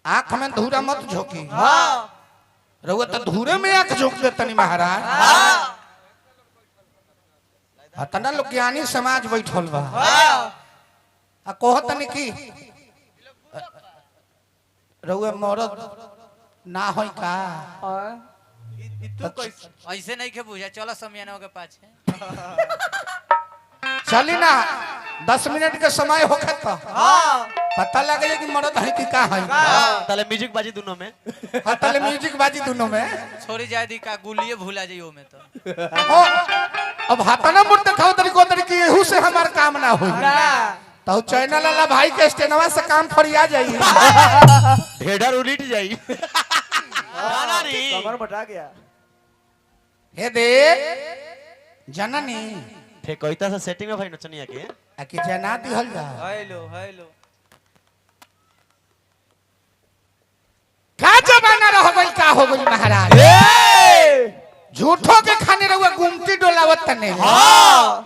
आंख में धूरा मत झोंकी। रउआ तो धूरे में आंख झोंक दे तनी महाराज। तना लोग ज्ञानी समाज बैठल बा कहतनी की रउआ मरद ना होई का ऐसे नहीं के बुझा। चलो समियाना के पाछे चली ना 10 मिनट के समय होखे तो पता लगे कि मरद है कि का है। तले म्यूजिक बाजी दोनों में। तले म्यूजिक बाजी दोनों में छोड़ी जाए दी का गुलिये भूला जाइयो में तो अब हाथना मुड़ दिखाओ तरीको तरीके एहू से हमार काम ना होई तो चैनल वाला भाई के स्टेनवा से काम फरिया जाई ढेडर उलट जाई ना रे कमर बटा गया। हे दे जननी फे कोईता से सेटिंग में भाई नचनिया के कि जना दिहल जा। हेलो हेलो का जमाना रह गइल का हो गइल महाराज। झूठो के खाने रहुआ गुमटी डोलावत तने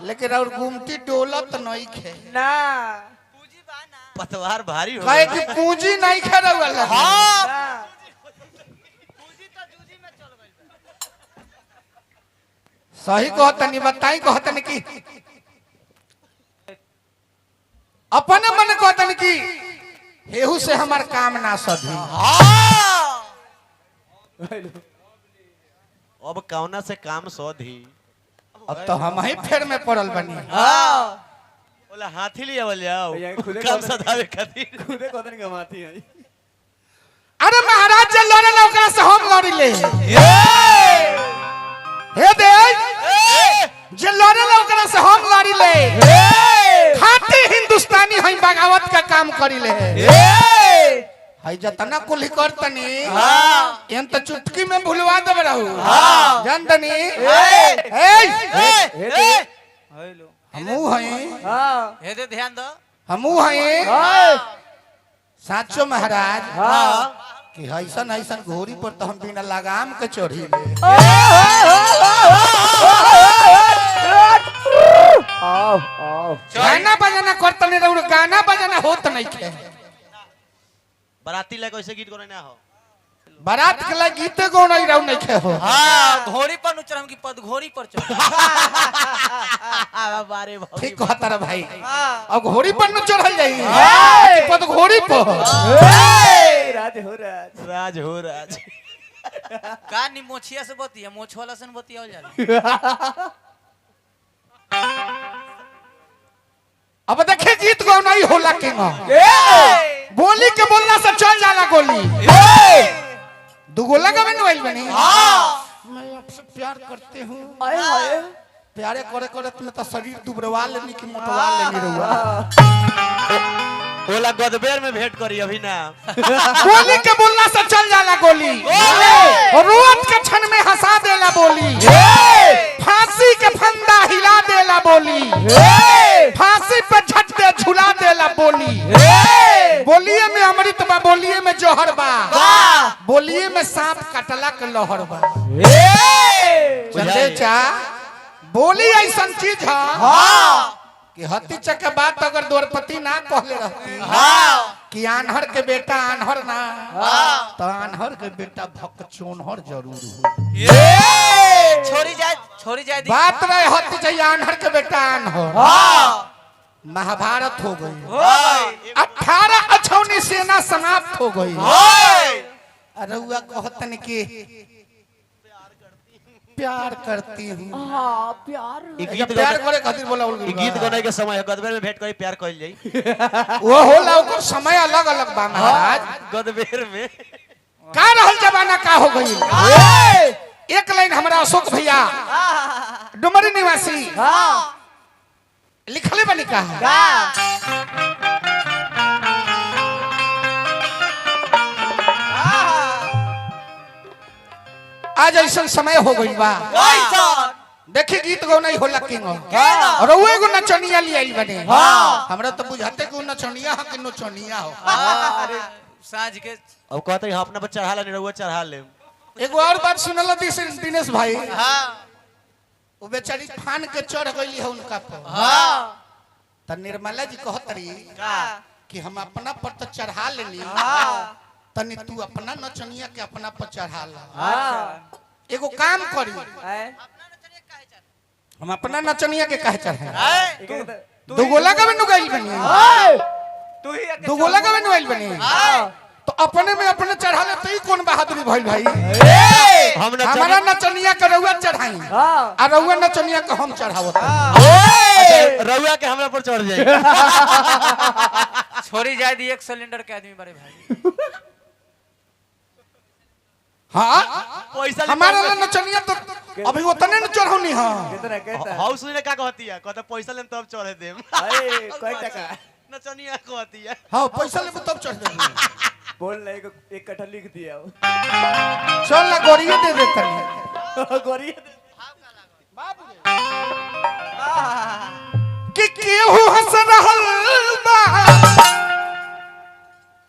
लेकिन और गुमटी डोलत नहीं खे ना पतवार भारी हो कहे कि पूंजी नहीं खे रहुआ सही कहतनी बताई कहतनी कि अपने मन कहतनी कि हेहू से हमार काम ना सधी। अब कौना से काम सोधी। अब तो हम ही फेर में पड़ल बनी। बोला हाथी ले आवल जाओ काम सदावे खातिर खुदे कोदन गमाती है। अरे महाराज जे लड़े ओकरा से हम लड़ी ले हे दे जे लड़े ओकरा से हम लड़ी ले खाती हिंदुस्तानी है बगावत का काम करी ले है जतना कुल करतनी एन तो चुटकी में भुलवा देब रहू जानतनी हेलो हमू हैं हे दे ध्यान दो हमू हैं साचो महाराज कि ऐसन ऐसन घोड़ी पर तो हम बिना लगाम के चढ़ी ले। गाना बजाना करतनी रहू गाना बजाना होत नहीं खे बराती ले कैसे गीत गाना ना हो बारात के लिए गीते गौना रहू नहीं खे हो। घोड़ी पर न चढ़म की पद घोड़ी पर चढ़ बारे ठीक कहता रे भाई अब घोड़ी पर न चढ़ल जाई पद घोड़ी पर राज हो राज राज हो राज का नी मोछिया से बतिया मोछ वाला से बतिया हो जाला। अब देखे गीत गौना ही होला के ना बोली के बोलना से चल जाला गोली दू गोला का बन वाइल बनी। मैं आपसे प्यार करती हूँ प्यारे करे करे तुमने तो शरीर दुबरवा लेनी की मोटवा लेनी रहुआ बोला गदबेर में भेंट करी अभी ना गोली के बोलना से चल जाला गोली और रोज के क्षण में हंसा देला बोली फांसी के फंदा हिला देला बोली फांसी पे झट दे झुला देला बोली बोलिए में अमृत बा बोलिए में जहर बा बोलिए में सांप कटला के लहर बा। चंदे चा बोली ऐसा चीज है कि हती चक के बात अगर द्रौपदी ना कहले रहती कि आन्हर के बेटा आन्हर ना तो आन्हर के बेटा भक्चोनहर जरूर हो। छोड़ी जाए दी बात रहे हती चाहिए आन्हर के बेटा आन्हर महाभारत हो गई 18 अछौनी सेना समाप्त हो गई। अरे हुआ कहतन कि प्यार करती हूँ प्यार करे खातिर बोला गीत गाने के समय गदबेर में भेंट करी प्यार कइल जाई वो होला ओकर समय अलग अलग बा महाराज। गदबेर में का रहल जमाना का हो गई। एक लाइन हमरा अशोक भैया डुमरी निवासी लिखले बनी का आज ऐसा समय हो गई बा देखी गीत गौ नहीं होला किंग और वो एगो नचनिया ले आई बने हमरा तो बुझाते कि नचनिया है कि नचनिया हो। साँझ के अब कहते हैं अपना बच्चा चढ़ा ले रहुआ चढ़ा ले। एगो और बात सुनल दिनेश भाई वो बेचारी फान के चढ़ गई है उनका पर तो निर्मला जी कहतरी कि हम अपना पर तो चढ़ा लेनी तो तनी तू अपना नचनिया के अपना पर चढ़ा ला। अच्छा एगो काम करी, हम अपना नचनिया के कहे चढ़े। दो गोला का भी नुगाइल बनी, तू ही दो गोला का भी नुगाइल बनी, तो अपने में अपने चढ़ा ले तो ही कौन बहादुरी भइल भाई। हमारा नचनिया के रउआ चढ़ाई आ रउआ नचनिया के हम चढ़ावत। रउआ के हमरा पर चढ़ जाई। छोड़ी जाए दी 1 सिलेंडर के आदमी बड़े भाई। हाँ पैसा हमारा नचनिया तो अभी उतने न चढ़ौनी। हाँ कितना हाउस ने का कहती है, कहता पैसा लेम तब चढ़े देम। कोई टका नचनिया कहती है हाँ पैसा ले तब चढ़ देंगे। बोल ना एक कट्ठा लिख दिया चल ना गोरिये दे देते हैं गोरी कि केहू हंस रहल बा।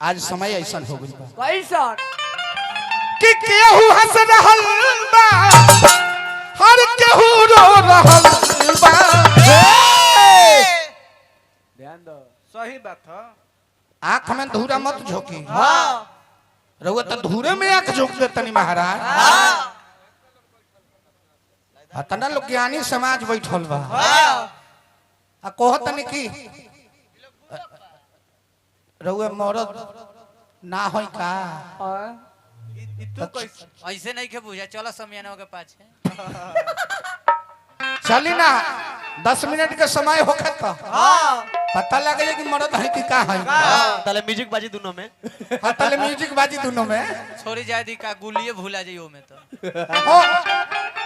आज समय ऐसा हो गई बा कैसा कि केहू हंस रहल बा, हर केहू रो रहल बा। ध्यान दो सही बात है। आंख में धूरा मत झोंकी। रउआ तो धूरे में आंख झोंक दे तनी महाराज। अतना लोग ज्ञानी समाज बैठल बा आ कहत तनी कि रउआ मरद ना होई का। तू कैसे ऐसे नहीं के बुझा, चलो समियाना के पाछे। चली ना 10 मिनट के समय होखे तो पता लगे कि मरद है कि का है। ताले म्यूजिक बाजी दोनों में। हाँ तले म्यूजिक बाजी दोनों में। छोड़ी जाए दी का गुलिये भूला जाइयो में तो। ओ,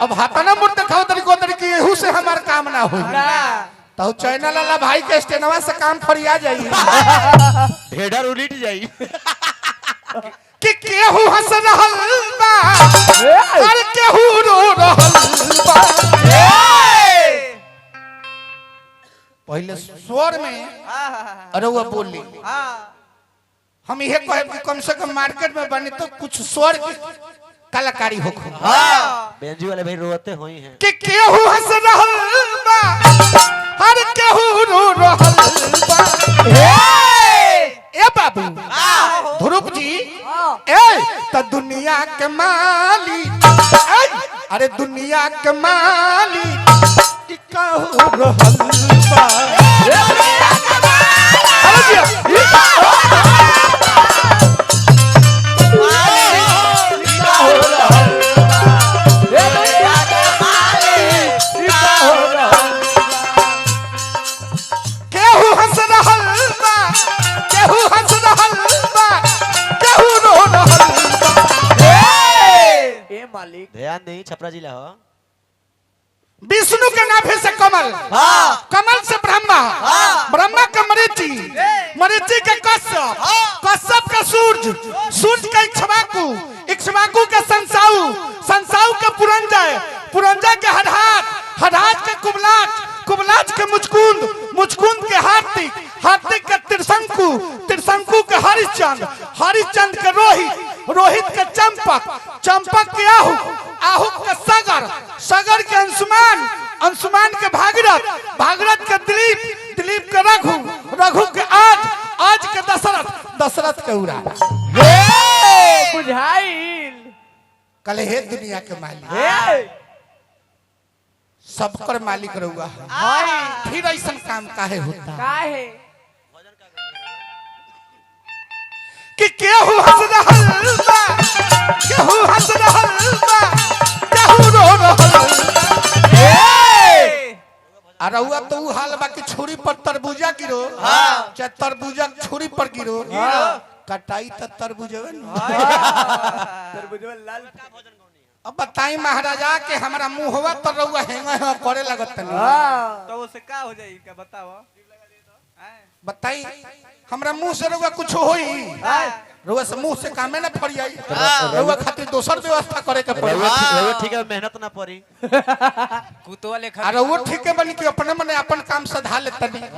अब हाथाना मुड़ दिखाओ तरीको तरीके यहू से हमार काम ना हो। तो चैनल वाला भाई के स्टेनवा से काम फरिया जाई। ढेडर उलिट जाई। कि केहू हंस रहल बा, हर केहू रो रहल बा। पहले स्वर में अरे वो बोली हम यह कहे कि कम से कम मार्केट में बने तो कुछ स्वर की कलाकारी हो। बेंजू वाले भाई रोते होई हैं कि केहू हंस रहल बा, हर केहू रो रहल बा। ए बाबू ध्रुव जी, ए तो दुनिया के माली, अरे दुनिया के माली ई कहू रहल बा। केहू हंस रहल बा, केहू हंस रहल बा, केहू रो रहल बा। ए मालिक ध्यान नहीं, छपरा जिला हो। विष्णु के नाभि से कमल, कमल से ब्रह्मा, ब्रह्मा के मरीचि, मरीचि के कश्यप, कश्यप के सूर्य, सूर्य के इक्ष्वाकु, इक्ष्वाकु के संसाऊ, संसाऊ के पुरंजय, पुरंजय के हदहात, हदहात के कुबलाच, कुबलाच के मुचकुंद, मुचकुंद के हार्दिक, हार्दिक के त्रिशंकु, त्रिशंकु के हरिश्चंद्र, हरिश्चंद्र के रोहित, रोहित के चंपक, चंपक के आहु, आहु के सगर, सगर के अंशुमान, अंशुमान के भागीरथ, भागीरथ के दिलीप, दिलीप के रघु, रघु के आज, आज के दशरथ, दशरथ के उरा। बुझाइल कल हे दुनिया के मालिक, सबकर मालिक रहुआ है। फिर ऐसा काम काहे होता काहे कि केहू हंस रहल बा, केहू हंस रहल बा, केहू रो रहल बा। आ रहुआ तो उ हाल बा कि छुरी पर तरबूजा गिरो, चाहे तरबूजा छुरी पर गिरो, कटाई तो तरबूजवे न। तरबूजवा लाल अब बताई महाराजा के हमारा मुंहवा तो रहुआ हेंगा करे लगत नहीं। तो उसे का हो जाई क्या बताओ। बताई हमरा मुंह से रहुआ कुछ होई, रहुआ से मुंह से कामे ना फरियाई, रहुआ खातिर दोसर व्यवस्था करे के पड़ी। रउआ ठीक है, मेहनत ना पड़ी। कुतवा लेखा अरे वो ठीक है बनी कि अपने मने अपन काम सधा लेता नहीं।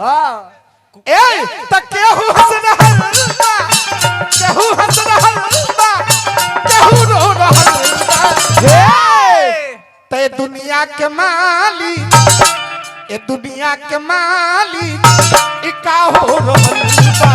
ए त केहू हंस रहल बा, केहू हंस रहल बा, केहू रो रहल बा। ते दुनिया के माली, ए दुनिया के माली ई का हो रहल बा।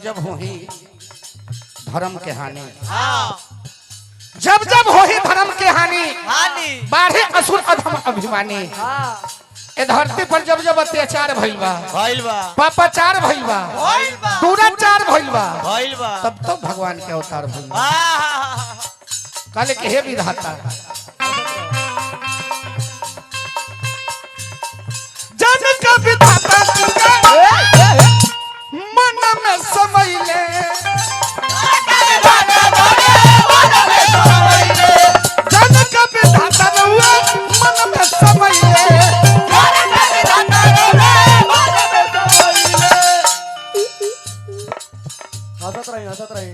जब होही धर्म के हानि, हाँ जब जब होही धर्म के हानि, हानि बाढ़े असुर अधम अभिमानी। ए धरती पर जब जब अत्याचार भइल बा, भइल बा पापाचार भइल बा, भइल बा दुराचार भइल बा, भइल बा तब तो भगवान के अवतार भइल बा। आहा, कहले कि हे विधाता, जन का विधाता मन में समैले, जन का विधाता रहुआ मन में समैले, हंसत रही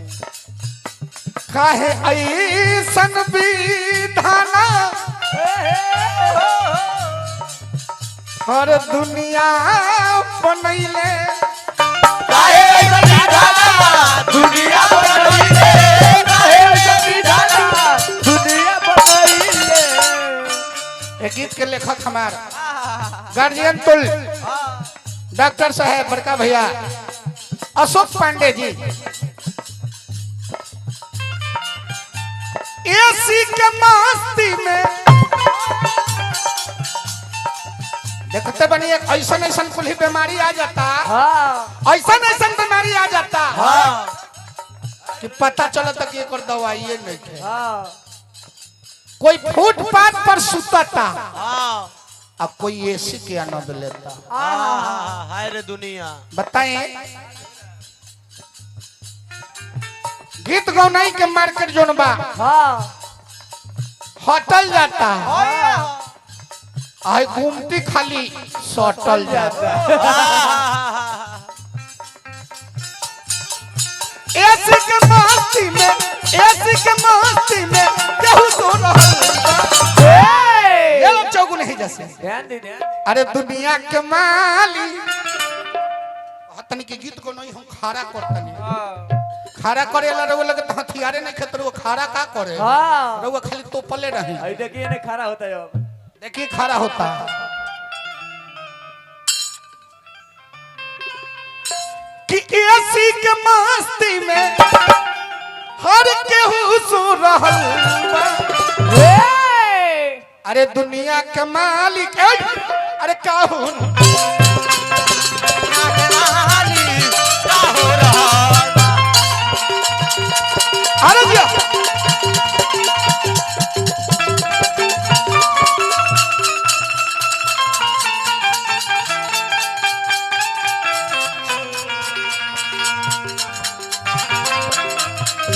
काहे ऐसन विधाना हर दुनिया बनैले, काहे ऐसा विधाता दुनिया बनैले, काहे ऐसा विधाता दुनिया बनाइले। एक गीत के लेखक हमार गार्जियन तुल डॉक्टर साहब बड़का भैया अशोक पांडे जी, एसी के मस्ती में देखते बनी एक ऐसा ऐसा कुल बीमारी आ जाता, ऐसा ऐसा बीमारी आ जाता कि पता चलता कि एक दवाई नहीं है। कोई फुटपाथ पर सुतता हाँ अब कोई एसी के आनंद लेता। हाय रे दुनिया बताएं गीत गौनाई के मार्केट जोन बा होटल जाता, आई घूमती खाली सटल जाता। एसी के मस्ती में, एसी के मस्ती में केहू सो रहल बा। ये लोग चौगु नहीं जैसे ध्यान दे अरे दुनिया के माली तनी के गीत को नहीं हम खारा करतनी, खारा करे ला रहुआ लगे हथियारे नहीं खेत रहुआ खारा का करे, रहुआ खाली तोपले रही। अभी देखिए ना खड़ा होता है अब। देखिए खारा होता कि एसी के मस्ती में हर केहू सो रहल बा। अरे दुनिया के मालिक अरे काहून अरे जी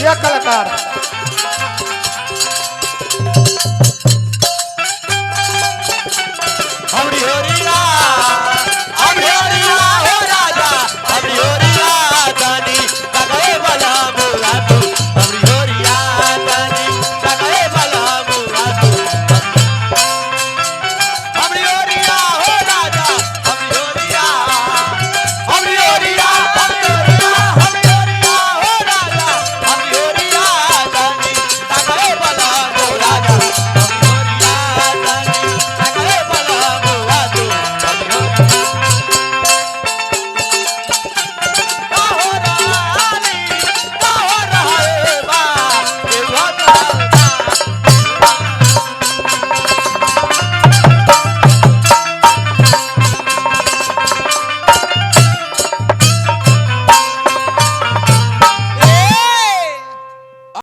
ये कलाकार